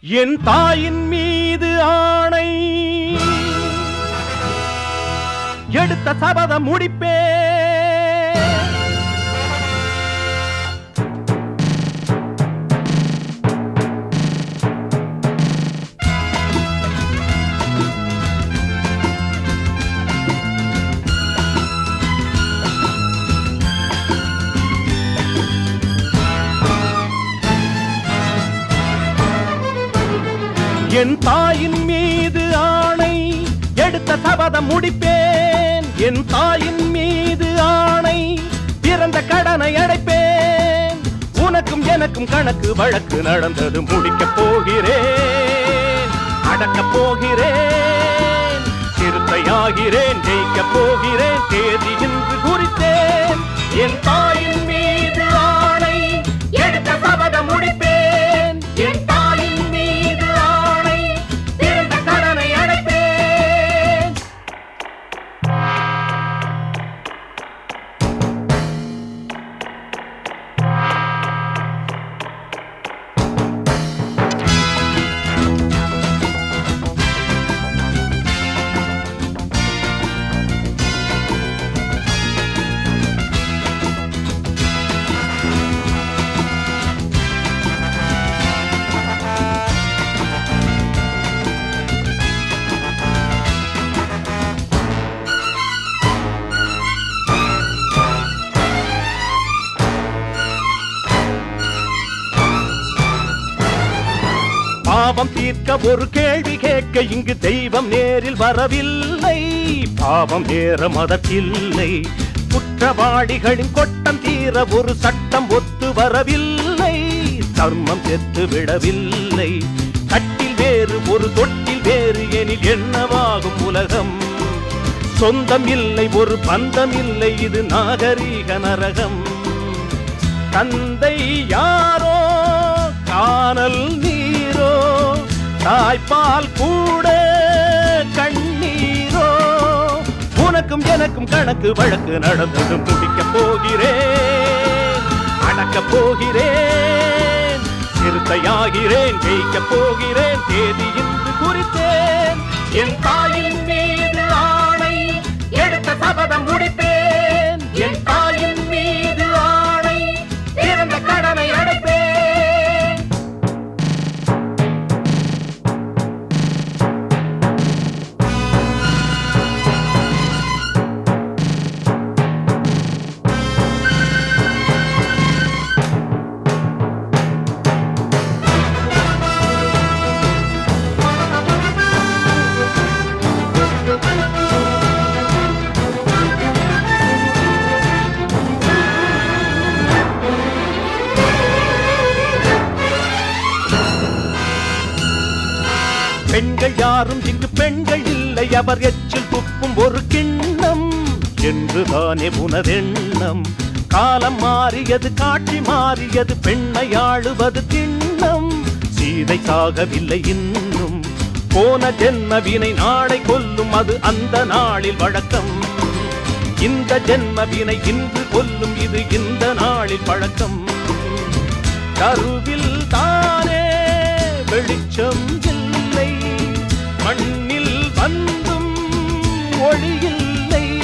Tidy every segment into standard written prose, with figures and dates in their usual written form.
என் தாயின் மீது ஆணை எடுத்த சபதம் முடிப்பே. என் தாயின் மீது ஆணை எடுத்த சபதம் முடிப்பேன். என் தாயின் மீது ஆணை பிறந்த கடனை அடைப்பேன். உனக்கும் எனக்கும் கணக்கு வழக்கு நடந்தது முடிக்கப் போகிறேன். அடக்கப் போகிறேன். சிறுத்தையாகிறேன். ஜெயிக்கப் போகிறேன். தேதி இன்று குறித்தேன். என் தாயின் மீது ஆணை எடுத்த சபதம் முடிப்பேன். என் தாயின் மீது ஆணை பிறந்த கடனை அடைப்பேன். பாவம் தீர்க்க ஒரு கேள்வி கேட்க இங்கு தெய்வம் நேரில் வரவில்லை. பாவம் நேரம் அதற்கில்லை. குற்றவாளிகளின் கொட்டம் தீர ஒரு சட்டம் ஒத்து வரவில்லை. தர்மம் செத்து விடவில்லை. கட்டில் வேறு ஒரு தொட்டில் வேறு எனில் என்னவாகும் உலகம்? சொந்தம் இல்லை ஒரு பந்தம் இல்லை. இது நாகரீக நரகம். தந்தை யாரோ காணல் நீரோ தாய்ப்பால் கூட கண்ணீரோ. உனக்கும் எனக்கும் கணக்கு வழக்கு நடந்தது முடிக்கப் போகிறேன். அடக்கப் போகிறேன். சிறுத்தையாகிறேன். ஜெயிக்கப் போகிறேன். தேதி இன்று குறித்தேன். என் தாயின் மீது ஆணை எடுத்த சபதம் முடிப்பேன். என் தாயின் மீது ஆணை பிறந்த கடனை அடைப்பேன். பெண்கள் யாரும் இங்கு பெண்கள் இல்லை. அவர் எச்சில் துப்பும் ஒரு கிண்ணம் என்றுதானே உனதெண்ணம். காலம் மாறியது. காட்சி மாறியது. பெண்ணை ஆளுவது திண்ணம். சீதை சாகவில்லை இன்னும். போன ஜென்மவினை நாளை கொல்லும். அது அந்த நாளில் வழக்கம். இந்த ஜென்மவினை இன்று கொல்லும். இது இந்த நாளில் பழக்கம். கருவில் தானே வெளிச்சம் இல்லை. மண்ணில் வந்தும் ஒளியில்லை.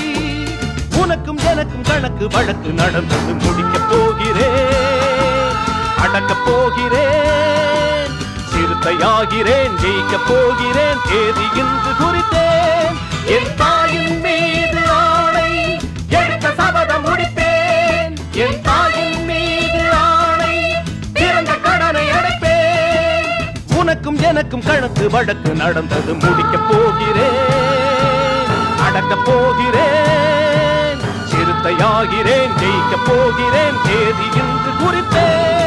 உனக்கும் எனக்கும் கணக்கு வழக்கு நடந்தது முடிக்கப் போகிறேன். அடக்கப் போகிறேன். சிறுத்தையாகிறேன். ஜெயிக்கப் போகிறேன். தேதி இன்று குறித்தேன். என் தாயின் மீது ஆணை எடுத்த சபதம் முடிப்பேன். என் தாயின் மீது ஆணை பிறந்த கடனை அடைப்பேன். உனக்கும் எனக்கும் கணக்கு வழக்கு நடந்தது முடிக்கப் போகிறேன். அடக்கப் போகிறேன். சிறுத்தையாகிறேன். ஜெயிக்கப் போகிறேன். தேதி இன்று குறித்தேன்.